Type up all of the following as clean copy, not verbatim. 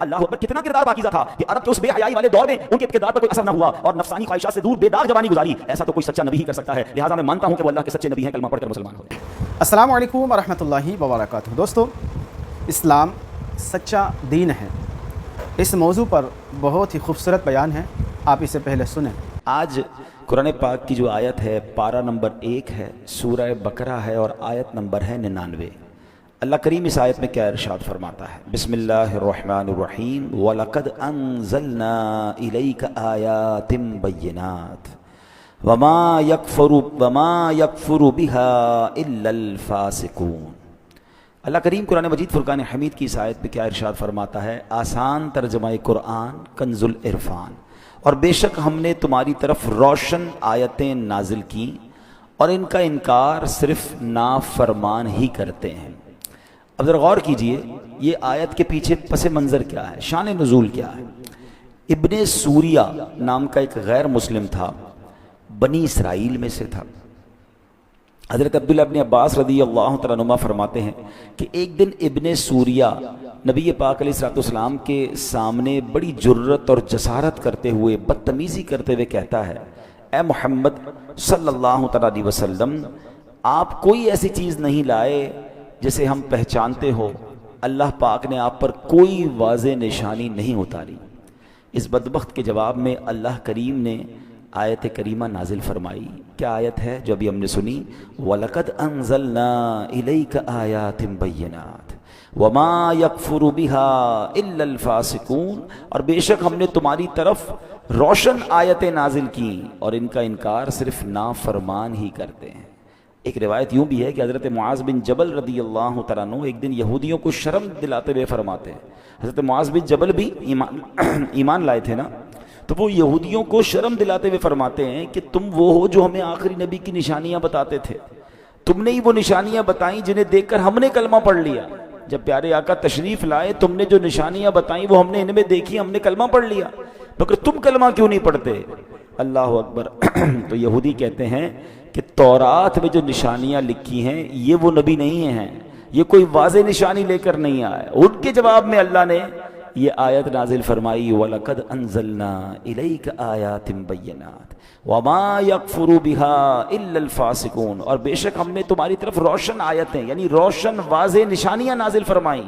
اللہ اکبر، کتنا کردار پاکیزہ تھا کہ عرب کے اس بے حیائی والے دور میں ان کے کردار پر کوئی اثر نہ ہوا اور نفسانی خواہشات سے دور بے داغ جوانی گزاری. ایسا تو کوئی سچا نبی ہی کر سکتا ہے. لہٰذا میں مانتا ہوں کہ وہ اللہ کے سچے نبی ہیں. کلمہ پڑھ کر مسلمان ہو. السلام علیکم ورحمۃ اللہ وبرکاتہ. دوستو، اسلام سچا دین ہے. اس موضوع پر بہت ہی خوبصورت بیان ہے، آپ اسے پہلے سنیں. آج قرآن پاک کی جو آیت ہے پارہ نمبر 1 ہے، سورہ بقرہ ہے اور آیت نمبر ہے 99. اللہ کریم اس آیت میں کیا ارشاد فرماتا ہے؟ بسم اللہ الرحمن الرحیم. وَلَقَدْ أَنزَلْنَا إِلَيْكَ آيَاتٍ بَيِّنَاتٍ وَمَا يَكْفُرُ بِهَا إِلَّا الْفَاسِقُونَ. اللہ کریم قرآن مجید فرقان حمید کی اس آیت پہ کیا ارشاد فرماتا ہے؟ آسان ترجمہ قرآن کنز العرفان. اور بے شک ہم نے تمہاری طرف روشن آیتیں نازل کی اور ان کا انکار صرف نافرمان ہی کرتے ہیں. اب ذرا غور کیجئے، یہ آیت کے پیچھے پس منظر کیا ہے، شان نزول کیا ہے. ابن سوریہ نام کا ایک غیر مسلم تھا، بنی اسرائیل میں سے تھا. حضرت عبداللہ ابن عباس رضی اللہ تعالیٰ عنہما فرماتے ہیں کہ ایک دن ابن سوریہ نبی پاک علیہ السلام کے سامنے بڑی جرت اور جسارت کرتے ہوئے، بدتمیزی کرتے ہوئے کہتا ہے، اے محمد صلی اللہ تعالیٰ علیہ وسلم، آپ کوئی ایسی چیز نہیں لائے جسے ہم پہچانتے ہو. اللہ پاک نے آپ پر کوئی واضح نشانی نہیں اتاری. اس بدبخت کے جواب میں اللہ کریم نے آیت کریمہ نازل فرمائی. کیا آیت ہے جو ابھی ہم نے سنی؟ وَلَقَدْ أَنزَلْنَا إِلَيْكَ آيَاتٍ بَيِّنَاتٍ وَمَا يَكْفُرُ بِهَا إِلَّا الْفَاسِقُونَ. اور بے شک ہم نے تمہاری طرف روشن آیتیں نازل کی اور ان کا انکار صرف نافرمان ہی کرتے ہیں. ایک روایت یوں بھی ہے کہ حضرت معاذ بن جبل رضی اللہ تعالیٰ عنہ ایک دن یہودیوں کو شرم دلاتے ہوئے فرماتے ہیں. حضرت معاذ بن جبل بھی ایمان لائے تھے نا، تو وہ یہودیوں کو شرم دلاتے ہوئے فرماتے ہیں کہ تم وہ ہو جو ہمیں آخری نبی کی نشانیاں بتاتے تھے. تم نے ہی وہ نشانیاں بتائیں جنہیں دیکھ کر ہم نے کلمہ پڑھ لیا. جب پیارے آقا تشریف لائے، تم نے جو نشانیاں بتائیں وہ ہم نے ان میں دیکھی، ہم نے کلمہ پڑھ لیا، مگر تم کلمہ کیوں نہیں پڑھتے؟ اللہ اکبر. تو یہودی کہتے ہیں کہ تورات میں جو نشانیاں لکھی ہیں یہ وہ نبی نہیں ہیں، یہ کوئی واضح نشانی لے کر نہیں آئے. ان کے جواب میں اللہ نے یہ آیت نازل فرمائی، وَلَقَدْ أَنزَلْنَا إِلَيْكَ آيَاتٍ بَيِّنَاتٍ وَمَا يَكْفُرُ بِهَا إِلَّا الْفَاسِقُونَ. اور بے شک ہم نے تمہاری طرف روشن آیتیں یعنی روشن واضح نشانیاں نازل فرمائیں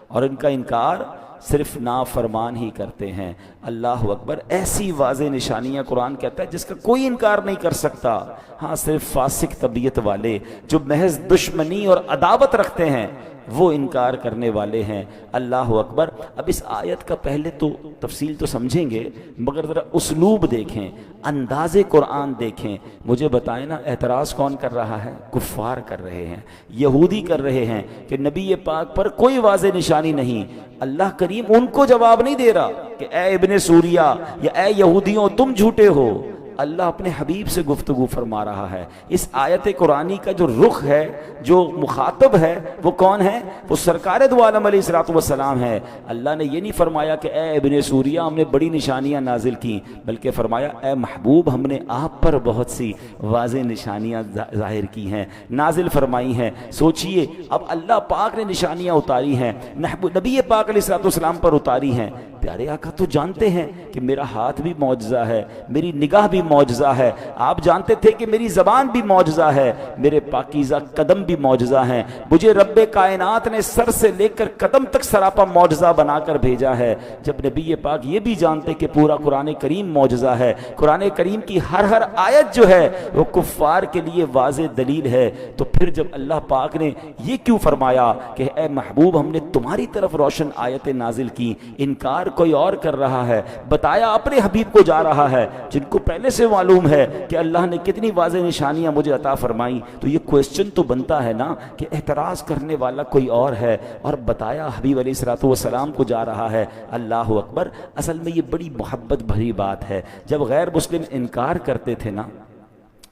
اور ان کا انکار صرف نافرمان ہی کرتے ہیں. اللہ اکبر. ایسی واضح نشانیاں قرآن کہتا ہے جس کا کوئی انکار نہیں کر سکتا. ہاں، صرف فاسق طبیعت والے جو محض دشمنی اور عداوت رکھتے ہیں وہ انکار کرنے والے ہیں. اللہ اکبر. اب اس آیت کا پہلے تو تفصیل تو سمجھیں گے، مگر ذرا اسلوب دیکھیں، انداز قرآن دیکھیں. مجھے بتائیں نا، اعتراض کون کر رہا ہے؟ کفار کر رہے ہیں، یہودی کر رہے ہیں کہ نبی پاک پر کوئی واضح نشانی نہیں. اللہ کریم ان کو جواب نہیں دے رہا کہ اے ابن سوریہ یا اے یہودیوں تم جھوٹے ہو. اللہ اپنے حبیب سے گفتگو فرما رہا ہے. اس آیت قرآنی کا جو رخ ہے، جو مخاطب ہے، وہ کون ہے؟ وہ سرکار دو عالم علیہ الصلوۃ والسلام ہے. اللہ نے یہ نہیں فرمایا کہ اے ابن سوریہ ہم نے بڑی نشانیاں نازل کی، بلکہ فرمایا اے محبوب ہم نے آپ پر بہت سی واضح نشانیاں ظاہر کی ہیں، نازل فرمائی ہیں. سوچئے، اب اللہ پاک نے نشانیاں اتاری ہیں، نبی پاک علیہ الصلوۃ والسلام پر اتاری ہیں. پیارے آقا تو جانتے ہیں کہ میرا ہاتھ بھی معجزہ ہے، میری نگاہ بھی معجزہ ہے. آپ جانتے تھے کہ میری زبان بھی معجزہ ہے، میرے پاکیزہ قدم بھی معجزہ ہیں. مجھے رب کائنات نے سر سے لے کر قدم تک سراپا معجزہ بنا کر بھیجا ہے. جب نبی پاک یہ بھی جانتے کہ پورا قرآن کریم معجزہ ہے، قرآن کریم کی ہر آیت جو ہے وہ کفار کے لیے واضح دلیل ہے، تو پھر جب اللہ پاک نے یہ کیوں فرمایا کہ اے محبوب ہم نے تمہاری طرف روشن آیتیں نازل کی، انکار کوئی اور کر رہا ہے، بتایا اپنے حبیب کو جا رہا ہے جن کو پہلے سے معلوم ہے کہ اللہ نے کتنی واضح نشانیاں مجھے عطا فرمائیں. تو یہ کویسچن تو بنتا ہے نا کہ اعتراض کرنے والا کوئی اور ہے اور بتایا حبیب علیہ الصلوۃ والسلام کو جا رہا ہے. اللہ اکبر. اصل میں یہ بڑی محبت بھری بات ہے. جب غیر مسلم انکار کرتے تھے نا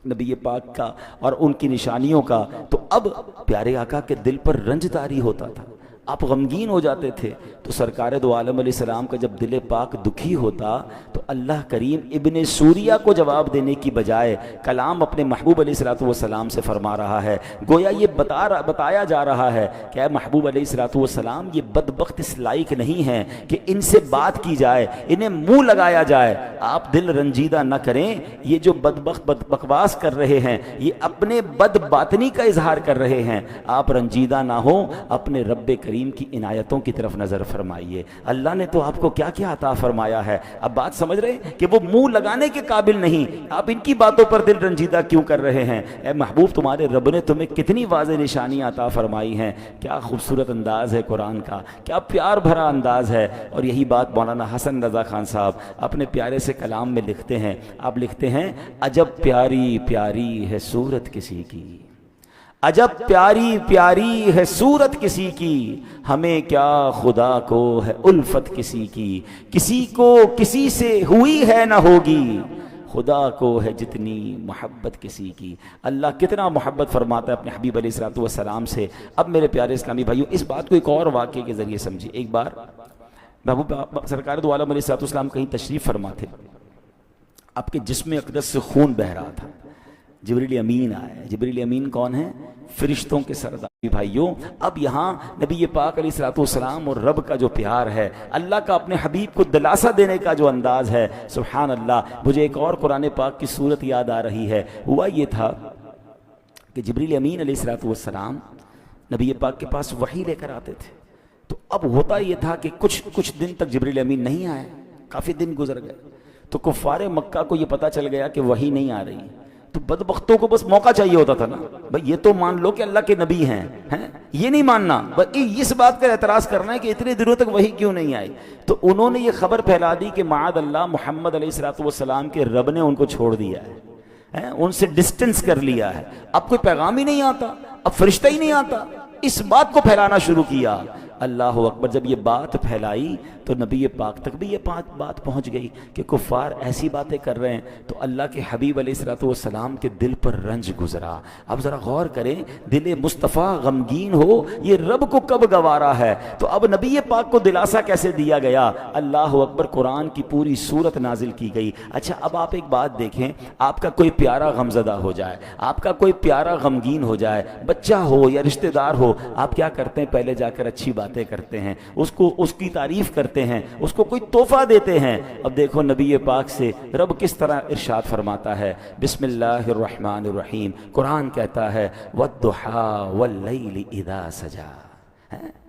نبی پاک کا اور ان کی نشانیوں کا، تو اب پیارے آقا کے دل پر رنج طاری ہوتا تھا، آپ غمگین ہو جاتے تھے. تو سرکار دو عالم علیہ السلام کا جب دل پاک دکھی ہوتا تو اللہ کریم ابن سوریہ کو جواب دینے کی بجائے کلام اپنے محبوب علیہ الصلوۃ والسلام سے فرما رہا ہے. گویا یہ بتایا جا رہا ہے کہ اے محبوب علیہ الصلوۃ والسلام یہ بدبخت اس لائق نہیں ہیں کہ ان سے بات کی جائے, انہیں منہ لگایا جائے. آپ دل رنجیدہ نہ کریں, یہ جو بدبخت بکواس کر رہے ہیں یہ اپنے بد باطنی کا اظہار کر رہے ہیں. آپ رنجیدہ نہ ہو, اپنے رب کریم کی عنایتوں کی طرف نظر فرمائیے. اللہ نے تو آپ کو کیا کیا عطا فرمایا ہے. اب بات سمجھ رہے ہیں کہ وہ منہ لگانے کے قابل نہیں, آپ ان کی باتوں پر دل رنجیدہ کیوں کر رہے ہیں. اے محبوب تمہارے رب نے تمہیں کتنی واضح نشانیاں عطا فرمائی ہیں. کیا خوبصورت انداز ہے قرآن کا, کیا پیار بھرا انداز ہے. اور یہی بات مولانا حسن رضا خان صاحب اپنے پیارے سے کلام میں لکھتے ہیں. آپ لکھتے ہیں عجب پیاری پیاری ہے صورت کسی کی, عجب پیاری پیاری ہے صورت کسی کی, ہمیں کیا خدا کو ہے الفت کسی کی. کسی کو کسی سے ہوئی ہے نہ ہوگی, خدا کو ہے جتنی محبت کسی کی. اللہ کتنا محبت فرماتا ہے اپنے حبیب علیہ الصلوۃ والسلام سے. اب میرے پیارے اسلامی بھائیوں, اس بات کو ایک اور واقعے کے ذریعے سمجھیے. ایک بار محبوب سرکار دو عالم علیہ الصلوۃ والسلام کہیں تشریف فرما تھے, آپ کے جسم اقدس سے خون بہہ رہا تھا. جبریل امین آئے. جبریل امین کون ہیں؟ فرشتوں کے سردار. بھائیوں اب یہاں نبی پاک علیہ الصلوۃ والسلام اور رب کا جو پیار ہے, اللہ کا اپنے حبیب کو دلاسا دینے کا جو انداز ہے, سبحان اللہ. مجھے ایک اور قرآن پاک کی صورت یاد آ رہی ہے. ہوا یہ تھا کہ جبریل امین علیہ الصلوۃ والسلام نبی پاک کے پاس وحی لے کر آتے تھے. تو اب ہوتا یہ تھا کہ کچھ دن تک جبریل امین نہیں آئے, کافی دن گزر گئے. تو کفار مکہ کو یہ پتا چل گیا کہ وحی نہیں آ رہی. تو بدبختوں کو بس موقع چاہیے ہوتا تھا نا, بھئی یہ تو مان لو کہ اللہ کے نبی ہیں, یہ نہیں ماننا, بس اس بات کا اعتراض کرنا ہے کہ اتنے دنوں تک وحی کیوں نہیں آئی. تو انہوں نے یہ خبر پھیلا دی کہ معاذ اللہ محمد علیہ الصلوۃ والسلام کے رب نے ان کو چھوڑ دیا ہے, ان سے ڈسٹنس کر لیا ہے. اب کوئی پیغام ہی نہیں آتا, اب فرشتہ ہی نہیں آتا. اس بات کو پھیلانا شروع کیا. اللہ اکبر. جب یہ بات پھیلائی تو نبی پاک تک بھی یہ بات پہنچ گئی کہ کفار ایسی باتیں کر رہے ہیں. تو اللہ کے حبیب علیہ الصلوۃ والسلام کے دل پر رنج گزرا. اب ذرا غور کریں, دل مصطفیٰ غمگین ہو, یہ رب کو کب گوارا ہے. تو اب نبی پاک کو دلاسا کیسے دیا گیا. اللہ اکبر. قرآن کی پوری سورت نازل کی گئی. اچھا اب آپ ایک بات دیکھیں, آپ کا کوئی پیارا غمزدہ ہو جائے, آپ کا کوئی پیارا غمگین ہو جائے, بچہ ہو یا رشتہ دار ہو, آپ کیا کرتے ہیں؟ پہلے جا کر اچھی باتیں کرتے ہیں, اس کی تعریف کرتے ہیں, اس کو کوئی تحفہ دیتے ہیں. اب دیکھو نبی پاک سے رب کس طرح ارشاد فرماتا ہے. بسم اللہ الرحمن الرحیم. قرآن کہتا ہے وَالضُّحَىٰ وَاللَّيْلِ إِذَا سَجَىٰ.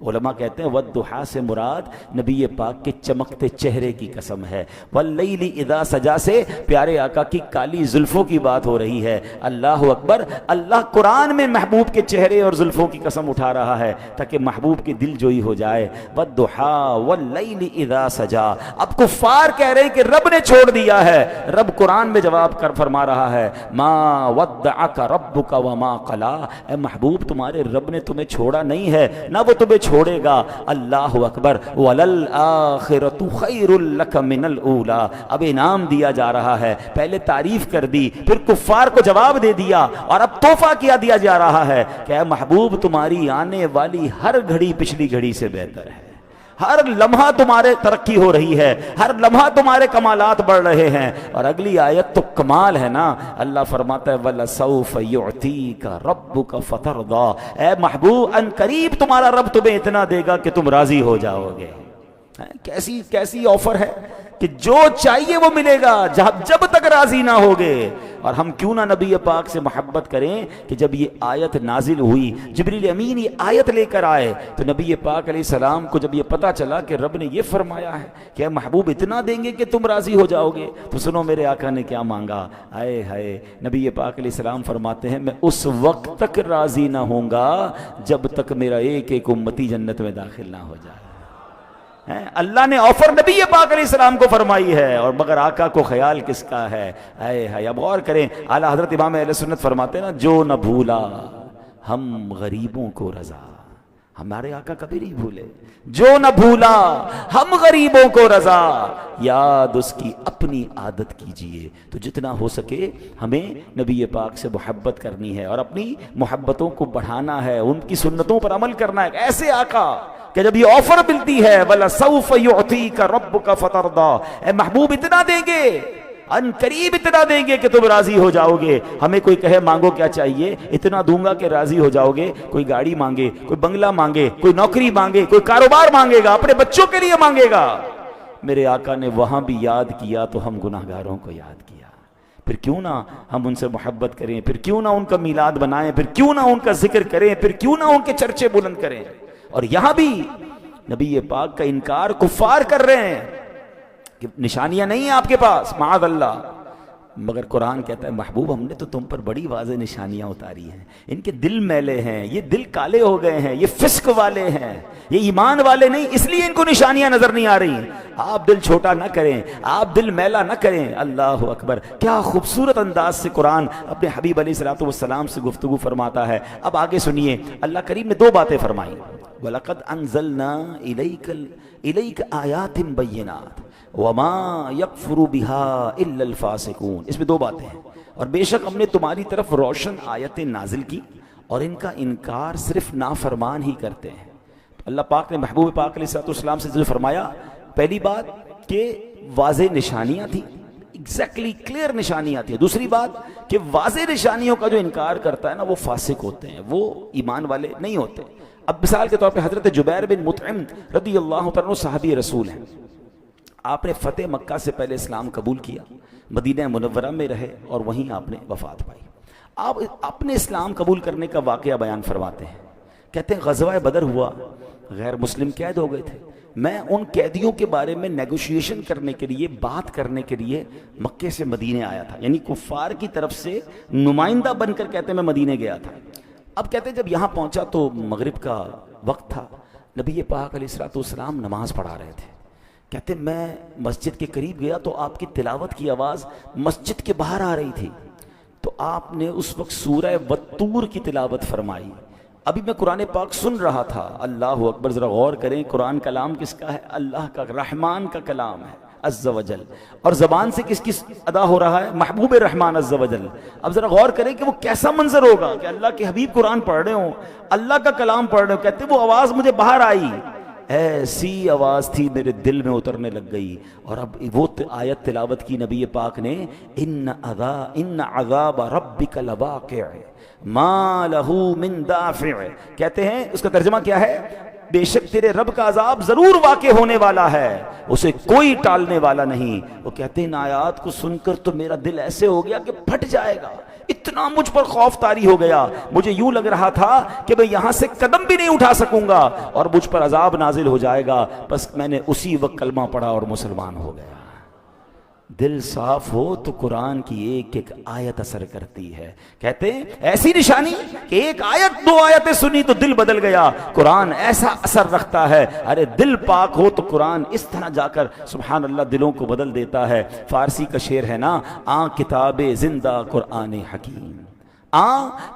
علماء کہتے ہیں وَالضُّحَىٰ سے مراد نبی پاک کے چمکتے چہرے کی قسم ہے. وَاللَّيْلِ إِذَا سَجَىٰ سے پیارے آقا کی کالی زلفوں کی بات ہو رہی ہے. اللہ اکبر. اللہ قرآن میں محبوب کے چہرے اور زلفوں کی قسم اٹھا رہا ہے تاکہ محبوب کی دل جوئی ہو جائے. وَالضُّحَىٰ وَاللَّيْلِ إِذَا سَجَىٰ. اب کفار کہہ رہے ہیں کہ رب نے چھوڑ دیا ہے. رب قرآن میں جواب کر فرما رہا ہے مَا وَدَّعَكَ رَبُّكَ وَمَا قَلَىٰ. اے محبوب تمہارے رب نے تمہیں چھوڑا نہیں ہے, نہ وہ تمہیں چھوڑے گا. اللہ اکبر. وَلَلْآخِرَةُ خَيْرٌ لَكَ مِنَ الْأُولَىٰ. اب انعام دیا جا رہا ہے. پہلے تعریف کر دی, پھر کفار کو جواب دے دیا, اور اب تحفہ کیا دیا جا رہا ہے کہ اے محبوب تمہاری آنے والی ہر گھڑی پچھلی گھڑی سے بہتر ہے. ہر لمحہ تمہارے ترقی ہو رہی ہے, ہر لمحہ تمہارے کمالات بڑھ رہے ہیں. اور اگلی آیت تو کمال ہے نا. اللہ فرماتا ہے وَلَسَوْفَ يُعْتِيكَ رَبُّكَ فَتَرْضَىٰ. اے محبوب ان قریب تمہارا رب تمہیں اتنا دے گا کہ تم راضی ہو جاؤ گے. کیسی آفر ہے کہ جو چاہیے وہ ملے گا جب تک راضی نہ ہوگے. اور ہم کیوں نہ نبی پاک سے محبت کریں کہ جب یہ آیت نازل ہوئی, جبریل امین یہ آیت لے کر آئے, تو نبی پاک علیہ السلام کو جب یہ پتا چلا کہ رب نے یہ فرمایا ہے کہ اے محبوب اتنا دیں گے کہ تم راضی ہو جاؤ گے, تو سنو میرے آقا نے کیا مانگا. آئے ہائے. نبی پاک علیہ السلام فرماتے ہیں میں اس وقت تک راضی نہ ہوں گا جب تک میرا ایک ایک امتی جنت میں داخل نہ ہو جائے. اللہ نے آفر نبی پاک علیہ السلام کو فرمائی ہے, اور مگر آقا کو خیال کس کا ہے. اب غور کریں, اعلیٰ حضرت امام اہل سنت فرماتے ہیں نا جو نہ بھولا ہم غریبوں کو رضا. ہمارے آقا کبھی نہیں بھولے. جو نہ بھولا ہم غریبوں کو رضا, یاد اس کی اپنی عادت کیجئے. تو جتنا ہو سکے ہمیں نبی پاک سے محبت کرنی ہے اور اپنی محبتوں کو بڑھانا ہے, ان کی سنتوں پر عمل کرنا ہے. ایسے آقا کہ جب یہ آفر ملتی ہے وَلَسَوْفَ يُعْطِيكَ رَبُّكَ فَتَرْضَىٰ، اے محبوب اتنا دیں گے، ان قریب اتنا دیں گے کہ تم راضی ہو جاؤ گے۔ ہمیں کوئی کہے مانگو کیا چاہیے، اتنا دوں گا کہ راضی ہو جاؤ گے۔ کوئی گاڑی مانگے، کوئی بنگلہ مانگے، کوئی نوکری مانگے، کوئی کاروبار مانگے گا، اپنے بچوں کے لیے مانگے گا۔ میرے آقا نے وہاں بھی یاد کیا تو ہم گناہ گاروں کو یاد کیا۔ پھر کیوں نہ ہم ان سے محبت کریں، پھر کیوں نہ ان کا میلاد بنائیں، پھر کیوں نہ ان کا ذکر کریں، پھر کیوں نہ ان کے چرچے بلند کریں۔ اور یہاں بھی نبی پاک کا انکار کفار کر رہے ہیں کہ نشانیاں نہیں ہیں آپ کے پاس، معاذ اللہ، مگر قرآن کہتا ہے محبوب ہم نے تو تم پر بڑی واضح نشانیاں اتاری ہیں، ان کے دل میلے ہیں، یہ دل کالے ہو گئے ہیں، یہ فسق والے ہیں، یہ ایمان والے نہیں، اس لیے ان کو نشانیاں نظر نہیں آ رہی۔ آپ دل چھوٹا نہ کریں، آپ دل میلا نہ کریں۔ اللہ اکبر، کیا خوبصورت انداز سے قرآن اپنے حبیب علیہ الصلوۃ والسلام سے گفتگو فرماتا ہے۔ اب آگے سنیے، اللہ کریم نے دو باتیں فرمائیں، وَلَقَدْ أَنزَلْنَا إِلَيْكَ آيَاتٍ بَيِّنَاتٍ وَمَا يَكْفُرُ بِهَا إِلَّا الْفَاسِقُونَ، اس میں دو باتیں ہیں، اور بے شک ہم نے تمہاری طرف روشن آیتیں نازل کی اور ان کا انکار صرف نافرمان ہی کرتے ہیں۔ اللہ پاک نے محبوب پاک علیہ الصلوۃ والسلام سے جو فرمایا، پہلی بات کہ واضح نشانیاں تھیں، ایگزیکٹلی کلیئر نشانیاں تھیں۔ دوسری بات کہ واضح نشانیوں کا جو انکار کرتا ہے نا وہ فاسق ہوتے ہیں، وہ ایمان والے نہیں ہوتے۔ اب مثال کے طور پہ حضرت جبیر بن مطعم رضی اللہ تعالیٰ عنہ صحابی رسول ہیں، آپ نے فتح مکہ سے پہلے اسلام قبول کیا، مدینہ منورہ میں رہے اور وہیں آپ نے وفات پائی۔ آپ اپنے اسلام قبول کرنے کا واقعہ بیان فرماتے ہیں، کہتے ہیں غزوہ بدر ہوا، غیر مسلم قید ہو گئے تھے، میں ان قیدیوں کے بارے میں نیگوشیشن کرنے کے لیے، بات کرنے کے لیے مکے سے مدینے آیا تھا، یعنی کفار کی طرف سے نمائندہ بن کر کہتے ہیں میں مدینے گیا تھا۔ اب کہتے ہیں جب یہاں پہنچا تو مغرب کا وقت تھا، نبی پاک علیہ الصلوۃ والسلام نماز پڑھا رہے تھے، کہتے ہیں میں مسجد کے قریب گیا تو آپ کی تلاوت کی آواز مسجد کے باہر آ رہی تھی، تو آپ نے اس وقت سورہ والطور کی تلاوت فرمائی۔ ابھی میں قرآن پاک سن رہا تھا، اللہ اکبر، ذرا غور کریں، قرآن کلام کس کا ہے؟ اللہ کا، رحمان کا کلام ہے عز و جل، اور زبان سے کس کس ادا ہو رہا ہے؟ محبوب رحمان عز و جل۔ اب ذرا غور کریں کہ وہ کیسا منظر ہوگا کہ اللہ کے حبیب قرآن پڑھ رہے ہوں، اللہ کا کلام پڑھ رہے ہوں، کہتے ہیں وہ آواز مجھے باہر آئی، ایسی آواز تھی میرے دل میں اترنے لگ گئی، اور اب وہ آیت تلاوت کی نبی پاک نے، ان عذاب ربک لواقع ما لہ من دافع، کہتے ہیں اس کا ترجمہ کیا ہے؟ بے شک تیرے رب کا عذاب ضرور واقع ہونے والا ہے، اسے کوئی ٹالنے والا نہیں۔ وہ کہتے ہیں ان آیات کو سن کر تو میرا دل ایسے ہو گیا کہ پھٹ جائے گا، اتنا مجھ پر خوف طاری ہو گیا، مجھے یوں لگ رہا تھا کہ میں یہاں سے قدم بھی نہیں اٹھا سکوں گا اور مجھ پر عذاب نازل ہو جائے گا۔ بس میں نے اسی وقت کلمہ پڑھا اور مسلمان ہو گیا۔ دل صاف ہو تو قرآن کی ایک ایک آیت اثر کرتی ہے، کہتے ہیں ایسی نشانی کہ ایک آیت دو آیتیں سنی تو دل بدل گیا، قرآن ایسا اثر رکھتا ہے۔ ارے دل پاک ہو تو قرآن اس طرح جا کر سبحان اللہ دلوں کو بدل دیتا ہے۔ فارسی کا شعر ہے نا، کتاب زندہ قرآن حکیم،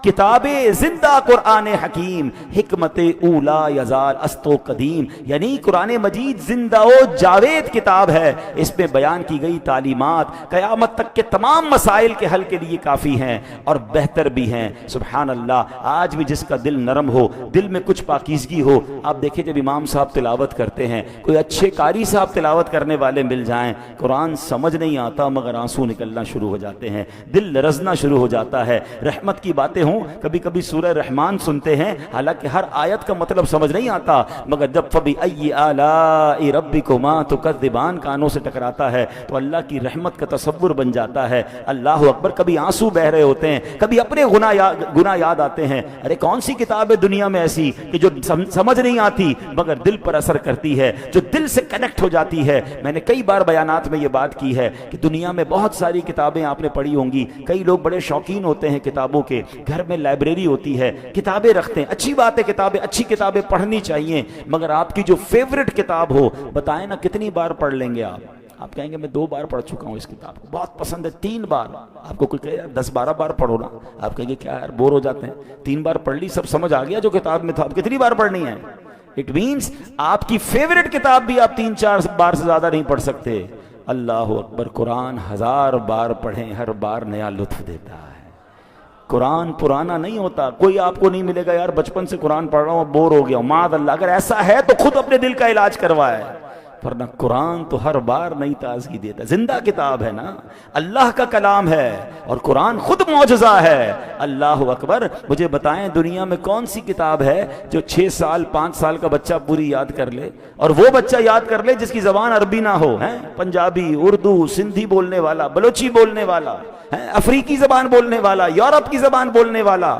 کتاب زندہ قرآن حکیم، حکمت اولا یزال است و قدیم، یعنی قرآن مجید زندہ و جاوید کتاب ہے، اس میں بیان کی گئی تعلیمات قیامت تک کے تمام مسائل کے حل کے لیے کافی ہیں اور بہتر بھی ہیں۔ سبحان اللہ، آج بھی جس کا دل نرم ہو، دل میں کچھ پاکیزگی ہو، آپ دیکھیں جب امام صاحب تلاوت کرتے ہیں، کوئی اچھے قاری صاحب تلاوت کرنے والے مل جائیں، قرآن سمجھ نہیں آتا مگر آنسو نکلنا شروع ہو جاتے ہیں، دل لرزنا شروع ہو جاتا ہے۔ رحمت کی باتیں ہوں، کبھی کبھی سورہ رحمان سنتے ہیں، حالانکہ ہر آیت کا مطلب سمجھ نہیں آتا، مگر جب فَبِأَيِّ آلَاءِ رَبِّكُمَا تُكَذِّبَانِ کانوں سے ٹکراتا ہے تو اللہ کی رحمت کا تصور بن جاتا ہے۔ اللہ اکبر، کبھی آنسو بہ رہے ہوتے ہیں، کبھی اپنے گناہ یاد آتے ہیں۔ ارے کون سی کتاب ہے دنیا میں ایسی کہ جو سمجھ نہیں آتی مگر دل پر اثر کرتی ہے، جو دل سے کنیکٹ ہو جاتی ہے؟ میں نے کئی بار بیانات میں یہ بات کی ہے کہ دنیا میں بہت ساری کتابیں آپ نے پڑھی ہوں گی، کئی لوگ بڑے شوقین ہوتے ہیں کتابوں کے، گھر میں لائبریری ہوتی ہے، کتابیں رکھتے ہیں، اچھی بات ہے، کتابیں، اچھی کتابیں پڑھنی چاہیے، مگر آپ کی جو فیوریٹ کتاب ہو، بتائیں نا کتنی بار پڑھ لیں گے آپ کہیں گے میں 2 بار پڑھ چکا ہوں اس کتاب کو، بہت پسند ہے، 3 بار۔ آپ کو کوئی کہے یار 10-12 بار پڑھو نا، آپ کہیں گے کیا یار بور ہو جاتے ہیں، 3 بار پڑھ لی، سب سمجھ آ گیا جو کتاب میں تھا، اب کتنی بار پڑھنی ہے؟ اٹ مینس آپ کی فیوریٹ کتاب بھی آپ 3-4 بار سے زیادہ نہیں پڑھ سکتے۔ اللہ اکبر، قرآن 1000 بار پڑھیں، ہر بار نیا لطف دیتا ہے۔ قرآن پرانا نہیں ہوتا. کوئی آپ کو نہیں ملے گا یار بچپن سے قرآن پڑھ رہا ہوں بور ہو گیا ہوں, معاذ اللہ. اگر ایسا ہے تو خود اپنے دل کا علاج کروائے, ورنہ قرآن تو ہر بار نئی تازگی دیتا ہے. زندہ کتاب ہے نا, اللہ کا کلام ہے, اور قرآن خود معجزہ ہے. اللہ اکبر. مجھے بتائیں دنیا میں کون سی کتاب ہے جو 6 سال 5 سال کا بچہ پوری یاد کر لے, اور وہ بچہ یاد کر لے جس کی زبان عربی نہ ہو, ہیں پنجابی, اردو, سندھی بولنے والا, بلوچی بولنے والا, افریقی زبان بولنے والا, یورپ کی زبان بولنے والا,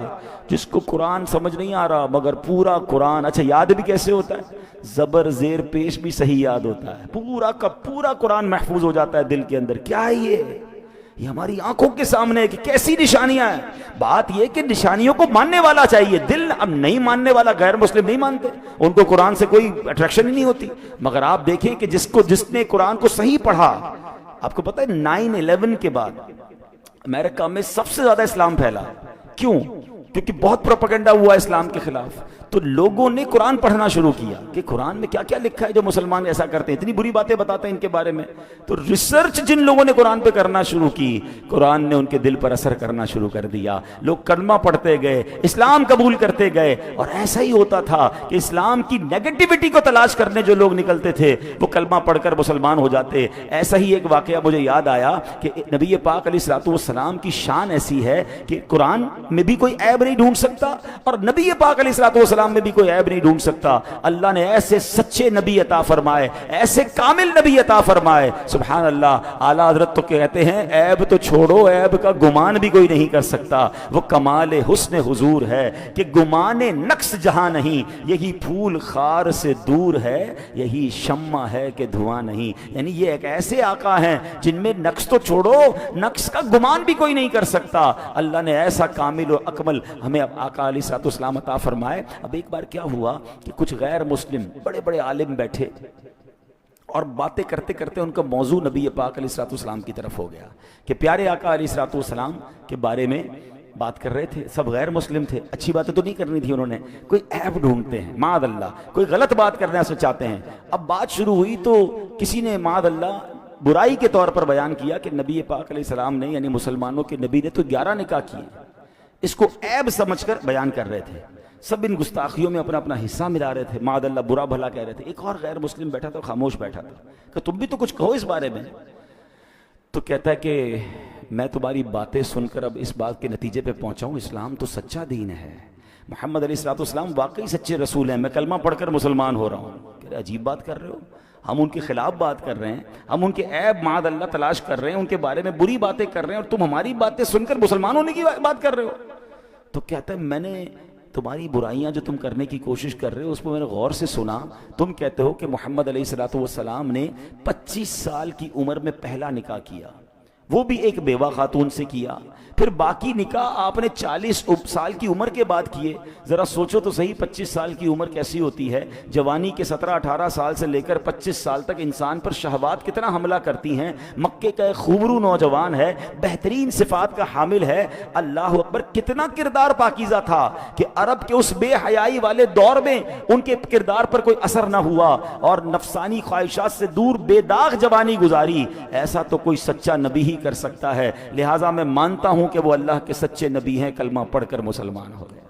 جس کو قرآن سمجھ نہیں آ رہا مگر پورا قرآن. اچھا یاد بھی کیسے ہوتا ہے؟ زبر زیر پیش بھی صحیح یاد ہوتا ہے, پورا کا پورا قرآن محفوظ ہو جاتا ہے دل کے اندر. کیا ہے یہ ہماری آنکھوں کے سامنے ہے کہ کیسی نشانیاں ہیں. بات یہ کہ نشانیوں کو ماننے والا چاہیے. دل اب نہیں ماننے والا, غیر مسلم نہیں مانتے, ان کو قرآن سے کوئی اٹریکشن ہی نہیں ہوتی. مگر آپ دیکھیں کہ جس نے قرآن کو صحیح پڑھا, آپ کو پتہ ہے 9/11 کے بعد امریکہ میں سب سے زیادہ اسلام پھیلا. کیوں؟ کیونکہ بہت پروپیگنڈا ہوا اسلام کے خلاف. تو لوگوں نے قرآن پڑھنا شروع کیا کہ قرآن میں کیا کیا لکھا ہے جو مسلمان ایسا کرتے ہیں, اتنی بری باتیں بتاتے ہیں ان کے بارے میں. تو ریسرچ جن لوگوں نے قرآن پہ کرنا شروع کی, قرآن نے ان کے دل پر اثر کرنا شروع کر دیا. لوگ کلمہ پڑھتے گئے, اسلام قبول کرتے گئے, اور ایسا ہی ہوتا تھا کہ اسلام کی نیگیٹیوٹی کو تلاش کرنے جو لوگ نکلتے تھے وہ کلمہ پڑھ کر مسلمان ہو جاتے. ایسا ہی ایک واقعہ مجھے یاد آیا کہ نبی پاک علیہ الصلوۃ والسلام کی شان ایسی ہے کہ قرآن میں بھی کوئی عیب نہیں ڈھونڈ سکتا, اور نبی پاک علیہ الصلوۃ والسلام میں بھی کوئی عیب نہیں ڈھونڈ سکتا. اللہ نے ایسے سچے نبی عطا فرمائے, ایسے کامل نبی عطا فرمائے. سبحان اللہ. اعلیٰ حضرت تو کہتے ہیں عیب تو چھوڑو, عیب کا گمان بھی کوئی نہیں کر سکتا. وہ کمال حسن حضور ہے کہ گمان نقص جہاں نہیں, یہی پھول خار سے دور ہے, یہی شمع ہے کہ دھواں نہیں. یعنی یہ ایک ایسے آقا ہیں جن میں نقص تو چھوڑو, نقص کا گمان بھی کوئی نہیں کر سکتا. اللہ نے ایسا کامل و اکمل ہمیں آقا علیہ الصلوۃ والسلام عطا فرمائے. اب ایک بار کیا ہوا کہ کچھ غیر مسلم بڑے بڑے عالم بیٹھے اور باتیں کرتے کرتے ان کا موضوع نبی پاک علیہ الصلوۃ والسلام کی طرف ہو گیا کہ پیارے آقا علیہ الصلوۃ والسلام کے بارے میں بات کر رہے تھے. سب غیر مسلم تھے, اچھی باتیں تو نہیں کرنی تھی انہوں نے, کوئی عیب ڈھونڈتے ہیں معاذ اللہ, کوئی غلط بات کرنا چاہتے ہیں. اب بات شروع ہوئی تو کسی نے معاذ اللہ برائی کے طور پر بیان کیا کہ نبی پاک علیہ السلام نے, یعنی مسلمانوں کے نبی نے تو 11 نکاح کیے. اس کو عیب سمجھ کر بیان کر رہے تھے. سب ان گستاخیوں میں اپنا اپنا حصہ ملا رہے تھے, معاذ اللہ برا بھلا کہہ رہے تھے. ایک اور غیر مسلم بیٹھا تھا, خاموش بیٹھا تھا, کہ تم بھی تو کچھ کہو اس بارے میں. تو کہتا ہے کہ میں تمہاری باتیں سن کر اب اس بات کے نتیجے پہ پہنچا ہوں, اسلام تو سچا دین ہے, محمد علیہ الصلوۃ والسلام واقعی سچے رسول ہیں, میں کلمہ پڑھ کر مسلمان ہو رہا ہوں. کہہ رہے عجیب بات کر رہے ہو, ہم ان کے خلاف بات کر رہے ہیں, ہم ان کے عیب معاذ اللہ تلاش کر رہے ہیں, ان کے بارے میں بری باتیں کر رہے ہیں, اور تم ہماری باتیں سن کر مسلمان ہونے کی بات کر رہے ہو. تو کہتا ہے میں نے تمہاری برائیاں جو تم کرنے کی کوشش کر رہے ہو اس میں نے غور سے سنا. تم کہتے ہو کہ محمد علیہ الصلوۃ والسلام نے 25 سال کی عمر میں پہلا نکاح کیا, وہ بھی ایک بیوہ خاتون سے کیا, پھر باقی نکاح آپ نے 40 سال کی عمر کے بعد کیے. ذرا سوچو تو صحیح 25 سال کی عمر کیسی ہوتی ہے. جوانی کے 17-18 سال سے لے کر 25 سال تک انسان پر شہوات کتنا حملہ کرتی ہیں. مکے کا ایک خوبرو نوجوان ہے, بہترین صفات کا حامل ہے, اللہ اکبر, کتنا کردار پاکیزہ تھا کہ عرب کے اس بے حیائی والے دور میں ان کے کردار پر کوئی اثر نہ ہوا, اور نفسانی خواہشات سے دور بے داغ جوانی گزاری. ایسا تو کوئی سچا نبی ہی کر سکتا ہے. لہٰذا میں مانتا ہوں کہ وہ اللہ کے سچے نبی ہیں, کلمہ پڑھ کر مسلمان ہو گئے.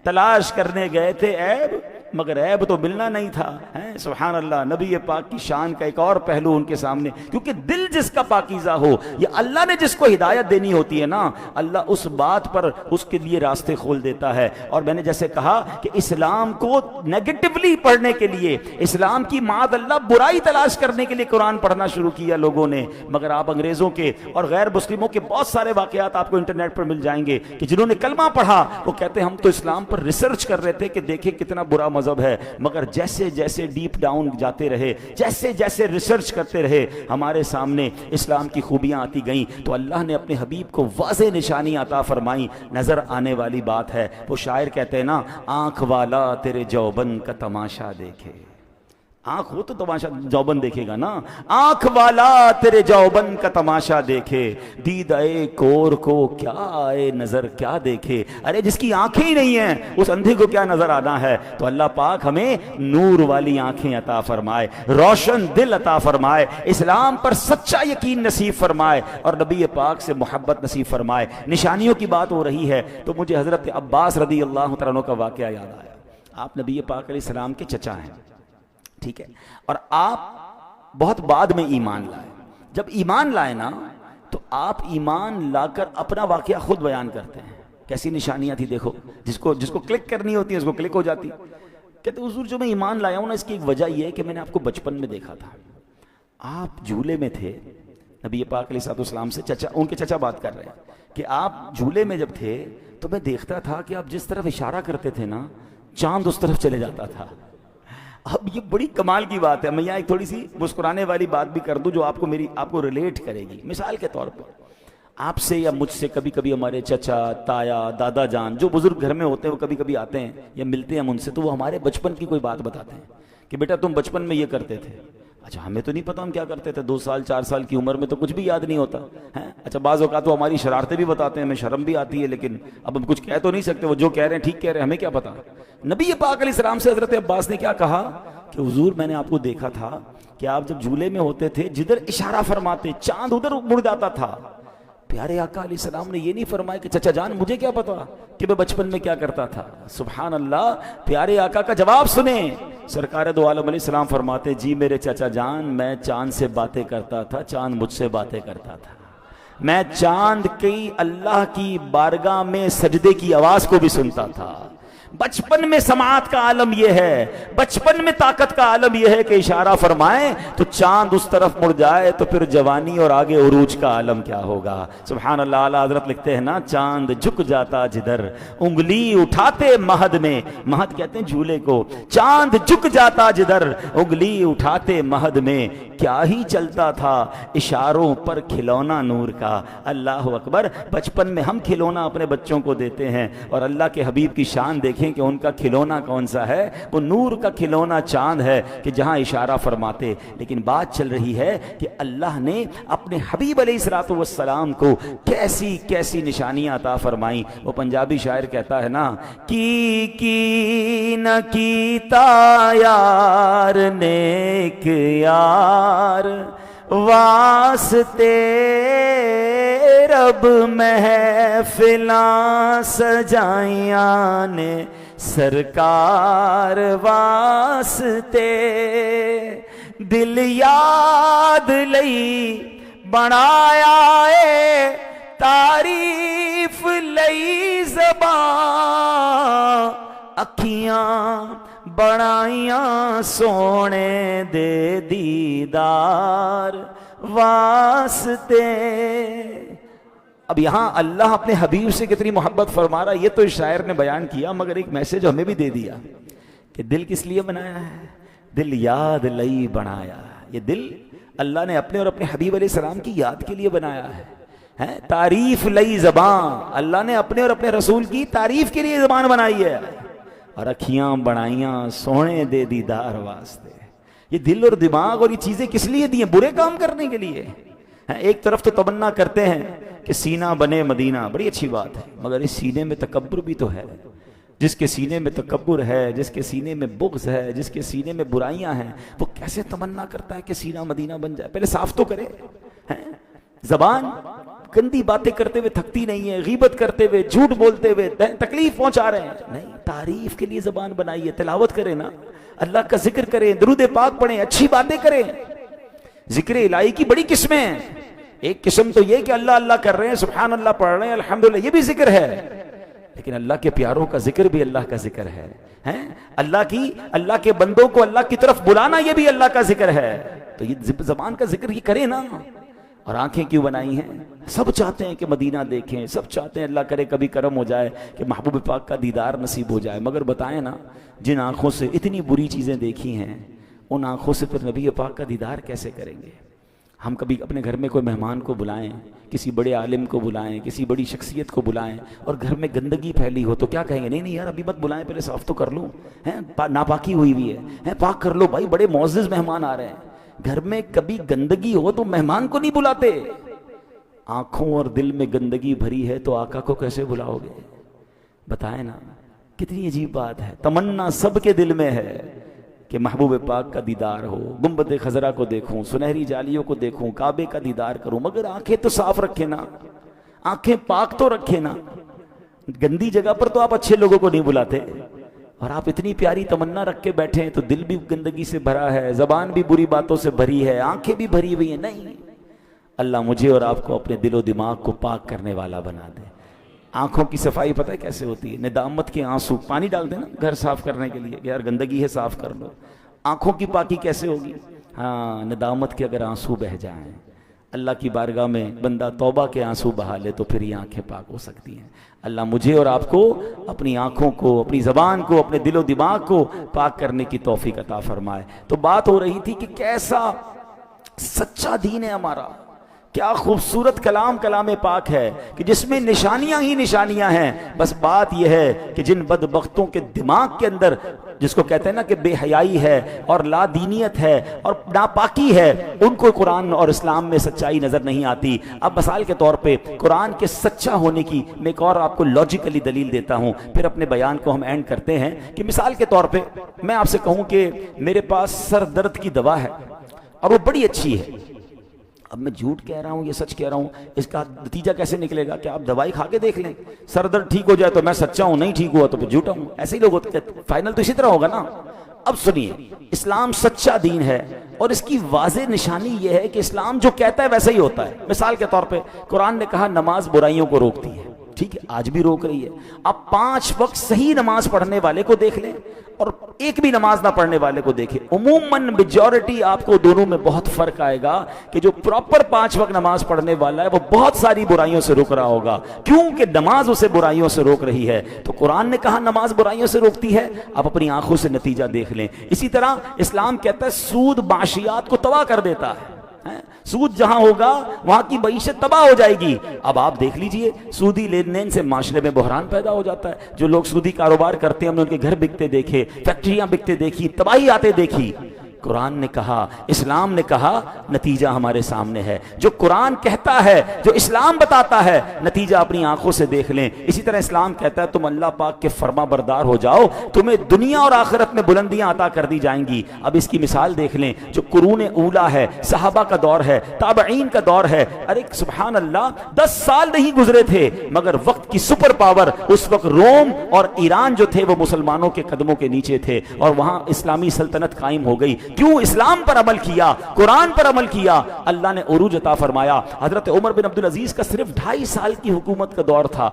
تلاش کرنے گئے تھے عیب, مگر عیب تو ملنا نہیں تھا. سبحان اللہ. نبی پاک کی شان کا ایک اور پہلو ان کے سامنے, کیونکہ دل جس کا پاکیزہ ہو, یہ اللہ نے جس کو ہدایت دینی ہوتی ہے نا, اللہ اس بات پر اس کے لیے راستے کھول دیتا ہے. اور میں نے جیسے کہا کہ اسلام کو نیگیٹیولی پڑھنے کے لیے, اسلام کی معاذ اللہ برائی تلاش کرنے کے لیے قرآن پڑھنا شروع کیا لوگوں نے. مگر آپ انگریزوں کے اور غیر مسلموں کے بہت سارے واقعات آپ کو انٹرنیٹ پر مل جائیں گے کہ جنہوں نے کلمہ پڑھا وہ کہتے ہیں ہم تو اسلام پر ریسرچ کر رہے تھے کہ دیکھیں کتنا برا مذہب ہے, مگر جیسے جیسے ڈیپ ڈاؤن جاتے رہے, جیسے جیسے ریسرچ کرتے رہے, ہمارے سامنے اسلام کی خوبیاں آتی گئیں. تو اللہ نے اپنے حبیب کو واضح نشانی عطا فرمائی. نظر آنے والی بات ہے. وہ شاعر کہتے ہیں نا, آنکھ والا تیرے جوبن کا تماشا دیکھے, آنکھ ہو تو تماشا جوبن دیکھے گا نا، آنکھ والا تیرے جوبن کا تماشا دیکھے، دید اے کور کو کیا آئے نظر کیا دیکھے۔ ارے جس کی آنکھیں ہی نہیں ہیں اس اندھے کو کیا نظر آنا ہے؟ تو اللہ پاک ہمیں نور والی آنکھیں عطا فرمائے، روشن دل عطا فرمائے، اسلام پر سچا یقین نصیب فرمائے اور نبی پاک سے محبت نصیب فرمائے۔ نشانیوں کی بات ہو رہی ہے تو مجھے حضرت عباس رضی اللہ تعالیٰ عنہ کا واقعہ یاد آیا۔ آپ نبی پاک علیہ السلام کے چچا ہیں، ٹھیک ہے، اور آپ بہت بعد میں ایمان لائے۔ جب ایمان لائے نا تو آپ ایمان لا کر اپنا واقعہ خود بیان کرتے ہیں، کیسی نشانیاں تھی دیکھو، جس کو کلک کرنی ہوتی ہے اس کو کلک ہو جاتی۔ کہتے حضور جو میں ایمان لایا ہوں نا اس کی ایک وجہ یہ ہے کہ میں نے آپ کو بچپن میں دیکھا تھا، آپ جھولے میں تھے، نبی پاک علیہ السلام سے چچا، ان کے چچا بات کر رہے ہیں کہ آپ جھولے میں جب تھے تو میں دیکھتا تھا کہ آپ جس طرف اشارہ کرتے تھے نا چاند اس طرف چلے جاتا تھا۔ اب یہ بڑی کمال کی بات ہے، میں یہاں ایک تھوڑی سی مسکرانے والی بات بھی کر دوں جو آپ کو ریلیٹ کرے گی۔ مثال کے طور پر آپ سے یا مجھ سے کبھی کبھی ہمارے چچا، تایا، دادا جان جو بزرگ گھر میں ہوتے ہیں وہ کبھی کبھی آتے ہیں یا ملتے ہیں ہم ان سے، تو وہ ہمارے بچپن کی کوئی بات بتاتے ہیں کہ بیٹا تم بچپن میں یہ کرتے تھے۔ اچھا ہمیں تو نہیں پتا ہم کیا کرتے تھے، 2 سال 4 سال کی عمر میں تو کچھ بھی یاد نہیں ہوتا ہے۔ اچھا بعض اوقات تو ہماری شرارتیں بھی بتاتے ہیں، ہمیں شرم بھی آتی ہے، لیکن اب ہم کچھ کہہ تو نہیں سکتے، وہ جو کہہ رہے ہیں ٹھیک کہہ رہے ہیں، ہمیں کیا پتا۔ نبی پاک علیہ السلام سے حضرت عباس نے کیا کہا کہ حضور میں نے آپ کو دیکھا تھا کہ آپ جب جھولے میں ہوتے تھے جدھر اشارہ فرماتے چاند ادھر مڑ جاتا تھا۔ پیارے آقا علیہ السلام نے یہ نہیں فرمایا کہ چچا جان مجھے کیا پتا کہ میں بچپن میں کیا کرتا تھا۔ سبحان اللہ، پیارے آقا کا جواب سنیں۔ سرکار دو عالم علیہ السلام فرماتے جی میرے چچا جان میں چاند سے باتیں کرتا تھا، چاند مجھ سے باتیں کرتا تھا، میں چاند کی اللہ کی بارگاہ میں سجدے کی آواز کو بھی سنتا تھا۔ بچپن میں سماعت کا عالم یہ ہے، بچپن میں طاقت کا عالم یہ ہے کہ اشارہ فرمائیں تو چاند اس طرف مڑ جائے، تو پھر جوانی اور آگے عروج کا عالم کیا ہوگا۔ سبحان اللہ، اعلیٰ حضرت لکھتے ہیں نا چاند جھک جاتا جدھر انگلی اٹھاتے مہد میں، مہد کہتے ہیں جھولے کو، چاند جھک جاتا جدھر انگلی اٹھاتے مہد میں، کیا ہی چلتا تھا اشاروں پر کھلونا نور کا۔ اللہ اکبر، بچپن میں ہم کھلونا اپنے بچوں کو دیتے ہیں اور اللہ کے حبیب کی شان دیکھیں کہ ان کا کھلونا کون سا ہے، وہ نور کا کھلونا چاند ہے کہ جہاں اشارہ فرماتے۔ لیکن بات چل رہی ہے کہ اللہ نے اپنے حبیب علیہ الصلوۃ والسلام کو کیسی کیسی نشانیاں عطا فرمائیں۔ وہ پنجابی شاعر کہتا ہے نا کی نہ کیتا یار نیک یار واسطے رب محفلاں سجائیاں نے سرکار واسطے، دل یاد لئی بنایا اے تعریف لئی زبان، اکھیاں بنائیاں سونے دے دیدار واسطے۔ اب یہاں اللہ اپنے حبیب سے کتنی محبت فرما رہا ہے، یہ تو اس شاعر نے بیان کیا، مگر ایک میسج ہمیں بھی دے دیا کہ دل کس لیے بنایا ہے، دل یاد لئی بنایا۔ یہ دل اللہ نے اپنے اور اپنے حبیب علیہ السلام کی یاد کے لیے بنایا ہے۔ تعریف لئی زبان، اللہ نے اپنے اور اپنے رسول کی تعریف کے لیے زبان بنائی ہے، اور اکھیاں بنائیاں سونے دے دیدار واسطے۔ یہ دل اور دماغ اور یہ چیزیں کس لیے دی ہیں؟ برے کام کرنے کے لیے۔ ایک طرف تو تمنا کرتے ہیں کہ سینہ بنے مدینہ، بڑی اچھی بات ہے، مگر اس سینے میں تکبر بھی تو ہے۔ جس کے سینے میں تکبر ہے، جس کے سینے میں بغض ہے، جس کے سینے میں برائیاں ہیں، وہ کیسے تمنا کرتا ہے کہ سینہ مدینہ بن جائے؟ پہلے صاف تو کرے۔ زبان گندی باتیں کرتے ہوئے تھکتی نہیں ہے، غیبت کرتے ہوئے، جھوٹ بولتے ہوئے تکلیف پہنچا رہے ہیں، نہیں، تعریف کے لیے زبان بنائی ہے۔ تلاوت کریں نا، اللہ کا ذکر کریں، درود پاک پڑھیں، اچھی باتیں کریں۔ ذکر الہی کی بڑی قسمیں ہیں، ایک قسم تو یہ کہ اللہ اللہ کر رہے ہیں، سبحان اللہ پڑھ رہے ہیں، الحمدللہ، یہ بھی ذکر ہے، لیکن اللہ کے پیاروں کا ذکر بھی اللہ کا ذکر ہے۔ اللہ کے بندوں کو اللہ کی طرف بلانا یہ بھی اللہ کا ذکر ہے۔ تو یہ زبان کا ذکر یہ کرے نا۔ اور آنکھیں کیوں بنائی ہیں؟ سب چاہتے ہیں کہ مدینہ دیکھیں، سب چاہتے ہیں اللہ کرے کبھی کرم ہو جائے کہ محبوب پاک کا دیدار نصیب ہو جائے، مگر بتائیں نا جن آنکھوں سے اتنی بری چیزیں دیکھی ہیں ان آنکھوں سے پھر نبی پاک کا دیدار کیسے کریں گے؟ ہم کبھی اپنے گھر میں کوئی مہمان کو بلائیں، کسی بڑے عالم کو بلائیں، کسی بڑی شخصیت کو بلائیں اور گھر میں گندگی پھیلی ہو تو کیا کہیں گے؟ نہیں نہیں یار ابھی مت بلائیں، پہلے صاف تو کر لوں، ناپاکی ہوئی ہوئی ہے، پاک کر لو بھائی، بڑے معزز مہمان آ رہے ہیں۔ گھر میں کبھی گندگی ہو تو مہمان کو نہیں بلاتے۔ آنکھوں اور دل میں گندگی بھری ہے تو آقا کو کیسے بلاؤ گے؟ بتائیں نا، کتنی عجیب بات ہے۔ تمنا سب کے دل میں ہے کہ محبوب پاک کا دیدار ہو، گنبد خضرا کو دیکھوں، سنہری جالیوں کو دیکھوں، کعبے کا دیدار کروں، مگر آنکھیں تو صاف رکھے نا، آنکھیں پاک تو رکھے نا۔ گندی جگہ پر تو آپ اچھے لوگوں کو نہیں بلاتے، اور آپ اتنی پیاری تمنا رکھ کے بیٹھے ہیں تو دل بھی گندگی سے بھرا ہے، زبان بھی بری باتوں سے بھری ہے، آنکھیں بھی بھری ہوئی ہیں۔ نہیں، اللہ مجھے اور آپ کو اپنے دل و دماغ کو پاک کرنے والا بنا دے۔ آنکھوں کی صفائی پتہ ہے کیسے ہوتی ہے؟ ندامت کے آنسو، پانی ڈال دیں نا گھر صاف کرنے کے لیے، یار گندگی ہے صاف کر لو۔ آنکھوں کی پاکی کیسے ہوگی؟ ہاں، ندامت کے اگر آنسو بہ جائیں، اللہ کی بارگاہ میں بندہ توبہ کے آنسو بہا لے تو پھر یہ آنکھیں پاک ہو سکتی ہیں۔ اللہ مجھے اور آپ کو اپنی آنکھوں کو، اپنی زبان کو، اپنے دل و دماغ کو پاک کرنے کی توفیق عطا فرمائے۔ تو بات ہو رہی تھی کہ کیسا سچا دین ہے ہمارا، کیا خوبصورت کلام پاک ہے کہ جس میں نشانیاں ہی نشانیاں ہیں۔ بس بات یہ ہے کہ جن بدبختوں کے دماغ کے اندر، جس کو کہتے ہیں نا کہ بے حیائی ہے اور لا دینیت ہے اور ناپاکی ہے، ان کو قرآن اور اسلام میں سچائی نظر نہیں آتی۔ اب مثال کے طور پہ قرآن کے سچا ہونے کی میں ایک اور آپ کو لاجیکلی دلیل دیتا ہوں، پھر اپنے بیان کو ہم اینڈ کرتے ہیں۔ کہ مثال کے طور پہ میں آپ سے کہوں کہ میرے پاس سر درد کی دوا ہے اور وہ بڑی اچھی ہے، اب میں جھوٹ کہہ رہا ہوں یہ سچ کہہ رہا ہوں، اس کا نتیجہ کیسے نکلے گا؟ کہ آپ دوائی کھا کے دیکھ لیں، سر درد ٹھیک ہو جائے تو میں سچا ہوں، نہیں ٹھیک ہوا تو پھر جھوٹا ہوں۔ ایسے ہی لوگ ہوتے ہیں، فائنل تو اسی طرح ہوگا نا۔ اب سنیے، اسلام سچا دین ہے اور اس کی واضح نشانی یہ ہے کہ اسلام جو کہتا ہے ویسا ہی ہوتا ہے۔ مثال کے طور پہ قرآن نے کہا نماز برائیوں کو روکتی ہے، ٹھیک ہے، آج بھی روک رہی ہے۔ اب 5 وقت صحیح نماز پڑھنے والے کو دیکھ لیں اور ایک بھی نماز نہ پڑھنے والے کو دیکھیں، عموماً میجورٹی آپ کو دونوں میں بہت فرق آئے گا کہ جو پراپر 5 وقت نماز پڑھنے والا ہے وہ بہت ساری برائیوں سے روک رہا ہوگا، کیونکہ نماز اسے برائیوں سے روک رہی ہے۔ تو قرآن نے کہا نماز برائیوں سے روکتی ہے، آپ اپنی آنکھوں سے نتیجہ دیکھ لیں۔ اسی طرح اسلام کہتا ہے سود معاشیات کو تباہ کر دیتا ہے، سود جہاں ہوگا وہاں کی معیشت تباہ ہو جائے گی۔ اب آپ دیکھ لیجئے، سودی لین دین سے معاشرے میں بحران پیدا ہو جاتا ہے۔ جو لوگ سودی کاروبار کرتے ہیں، ہم نے ان کے گھر بکتے دیکھے، فیکٹریاں بکتے دیکھی، تباہی آتے دیکھی۔ قرآن نے کہا، اسلام نے کہا، نتیجہ ہمارے سامنے ہے۔ جو قرآن کہتا ہے، جو اسلام بتاتا ہے، نتیجہ اپنی آنکھوں سے دیکھ لیں۔ اسی طرح اسلام کہتا ہے تم اللہ پاک کے فرما بردار ہو جاؤ، تمہیں دنیا اور آخرت میں بلندیاں عطا کر دی جائیں گی۔ اب اس کی مثال دیکھ لیں، جو قرون اولا ہے، صحابہ کا دور ہے، تابعین کا دور ہے، ارے سبحان اللہ 10 سال نہیں گزرے تھے مگر وقت کی سپر پاور اس وقت روم اور ایران جو تھے وہ مسلمانوں کے قدموں کے نیچے تھے اور وہاں اسلامی سلطنت قائم ہو گئی۔ کیوں؟ اسلام پر عمل کیا، قرآن پر عمل کیا، اللہ نے عروج عطا فرمایا۔ حضرت عمر بن عبدالعزیز کا صرف 2.5 سال کی حکومت کا دور تھا۔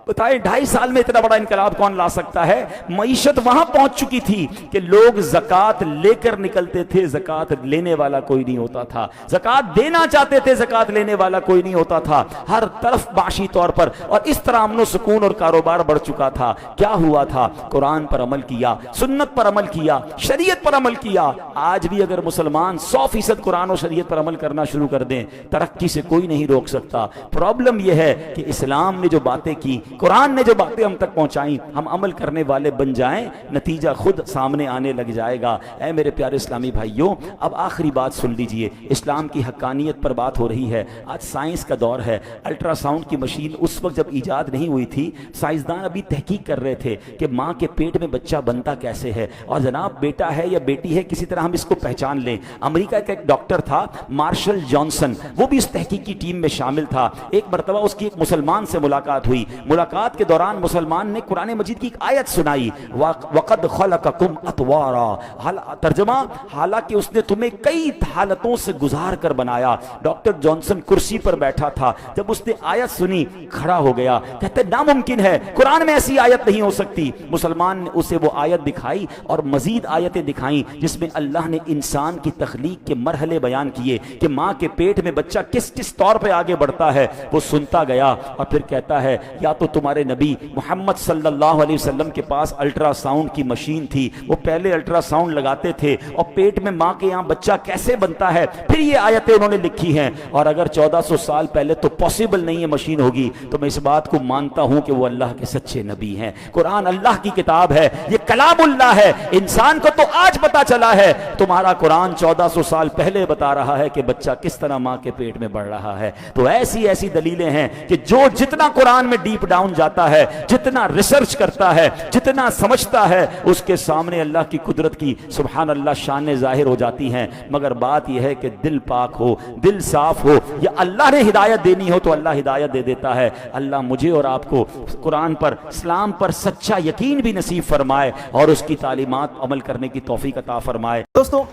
بتائیں 2.5 سال میں اتنا بڑا انقلاب کون لا سکتا ہے؟ معیشت وہاں پہنچ چکی تھی کہ لوگ زکوٰۃ لے کر نکلتے تھے، زکوٰۃ لینے والا کوئی نہیں ہوتا تھا، زکوٰۃ دینا چاہتے تھے، زکوٰۃ لینے والا کوئی نہیں ہوتا تھا، ہر طرف معاشی طور پر، اور اس طرح امن و سکون اور کاروبار بڑھ چکا تھا۔ کیا ہوا تھا؟ قرآن پر عمل کیا، سنت پر عمل کیا، شریعت پر عمل کیا۔ آج بھی اگر مسلمان 100% قرآن و شریعت پر عمل کرنا شروع کر دیں، ترقی سے کوئی نہیں روک سکتا۔ پرابلم یہ ہے کہ اسلام نے جو باتیں کی، قرآن نے جو باتیں ہم تک پہنچائیں، ہم عمل کرنے والے بن جائیں، نتیجہ خود سامنے آنے لگ جائے گا۔ اے میرے پیارے اسلامی بھائیوں، اب آخری بات سن لیجئے، اسلام کی حقانیت پر بات ہو رہی ہے۔ آج سائنس کا دور ہے، الٹرا ساؤنڈ کی مشین اس وقت جب ایجاد نہیں ہوئی تھی، سائنسدان ابھی تحقیق کر رہے تھے کہ ماں کے پیٹ میں بچہ بنتا کیسے ہے، اور جناب بیٹا ہے یا بیٹی ہے کسی طرح ہم اس کو پہچان لیں۔ امریکہ کا ایک ڈاکٹر تھا مارشل جانسن، وہ بھی اس تحقیق کی ٹیم میں شامل تھا۔ ایک مرتبہ اس کی ایک مسلمان سے ملاقات ہوئی، ملاقات کے دوران مسلمان نے قرآن مجید کی ایک آیت سنائی، وَقَدْ خَلَقَكُمْ أَطْوَارًا، ترجمہ، حالانکہ اس نے تمہیں کئی حالتوں سے گزار کر بنایا۔ ڈاکٹر جانسن کرسی پر بیٹھا تھا، جب اس نے آیت سنی کھڑا ہو گیا، کہتے ناممکن ہے، قرآن میں ایسی آیت نہیں ہو سکتی۔ مسلمان نے اسے وہ آیت دکھائی اور مزید آیتیں دکھائیں جس میں اللہ نے انسان کی تخلیق کے مرحلے بیان کیے کہ ماں کے پیٹ میں بچہ کس کس طور پہ آگے بڑھتا ہے۔ وہ سنتا گیا اور پھر کہتا ہے یا تو تمہارے نبی محمد صلی اللہ علیہ وسلم کے پاس الٹرا ساؤنڈ کی مشین تھی، وہ پہلے الٹرا ساؤنڈ لگاتے تھے اور پیٹ میں ماں کے یہاں بچہ کیسے بنتا ہے، پھر یہ آیتیں انہوں نے لکھی ہیں۔ اور اگر 1400 سال پہلے تو پاسبل نہیں ہے مشین ہوگی، تو میں اس بات کو مانتا ہوں کہ وہ اللہ کے سچے نبی ہیں۔ قرآن اللہ کی کتاب ہے، یہ کلام اللہ ہے۔ انسان کو تو آج پتا چلا ہے، تمہارا قرآن 1400 سال پہلے بتا رہا ہے کہ بچہ کس طرح ماں کے پیٹ میں بڑھ رہا ہے۔ تو ایسی ایسی دلیلیں ہیں کہ جو جتنا قرآن میں ڈیپ ڈاؤن جاتا ہے، جتنا ریسرچ کرتا ہے، جتنا سمجھتا ہے، اس کے سامنے اللہ کی قدرت کی سبحان اللہ شانیں ظاہر ہو جاتی ہیں۔ مگر بات یہ ہے کہ دل پاک ہو، دل صاف ہو، یا اللہ نے ہدایت دینی ہو تو اللہ ہدایت دے دیتا ہے۔ اللہ مجھے اور آپ کو قرآن پر، اسلام پر سچا یقین بھی نصیب فرمائے اور اس کی تعلیمات عمل کرنے کی توفیق عطا فرمائے۔ دوستو،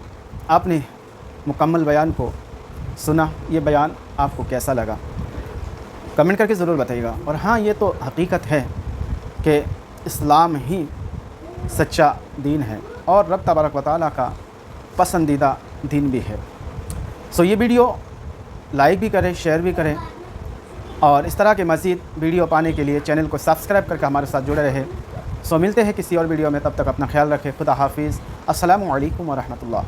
آپ نے مکمل بیان کو سنا، یہ بیان آپ کو کیسا لگا کمنٹ کر کے ضرور بتائیے گا۔ اور ہاں، یہ تو حقیقت ہے کہ اسلام ہی سچا دین ہے اور رب تبارک و تعالیٰ کا پسندیدہ دین بھی ہے۔ سو یہ ویڈیو لائک بھی کریں، شیئر بھی کریں، اور اس طرح کے مزید ویڈیو پانے کے لیے چینل کو سبسکرائب کر کے ہمارے ساتھ جڑے رہے۔ سو ملتے ہیں کسی اور ویڈیو میں، تب تک اپنا خیال رکھیں۔ خدا حافظ۔ السلام علیکم ورحمۃ اللہ۔